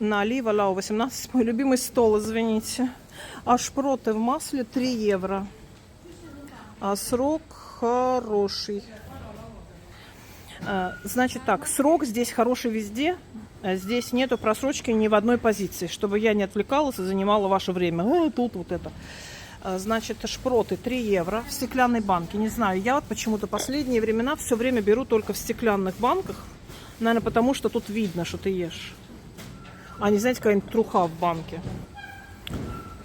На олива Лау 18, мой любимый стол, извините. А шпроты в масле 3 евро. А срок хороший. Значит так, срок здесь хороший везде. Здесь нету просрочки ни в одной позиции, чтобы я не отвлекалась и занимала ваше время. Тут вот это. Значит, шпроты 3 евро в стеклянной банке. Не знаю, я вот почему-то последние времена все время беру только в стеклянных банках. Наверное, потому что тут видно, что ты ешь. А не, знаете, какая-нибудь труха в банке.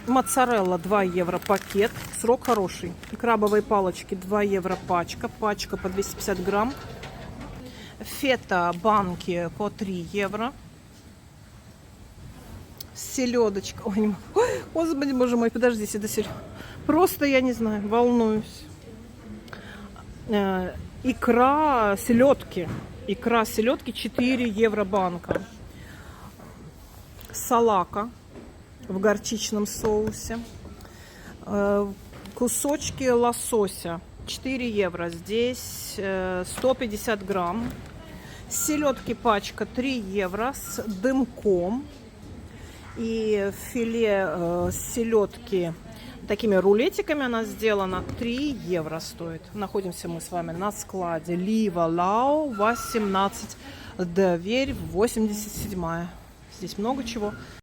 Моцарелла 2 евро пакет. Срок хороший. И крабовые палочки 2 евро пачка. Пачка по 250 грамм. Фета банки по 3 евро. Селедочка. Ой, не могу. Ой, господи, боже мой, подождите, до селедочки. Просто, я не знаю, волнуюсь. Икра селедки. Икра селедки 4 евро банка. Салака в горчичном соусе. Кусочки лосося 4 евро. Здесь 150 грамм. Селедки пачка 3 евро с дымком. И филе селедки такими рулетиками она сделана. 3 евро стоит. Находимся мы с вами на складе Лива Лау 18. Дверь 87. Здесь много чего.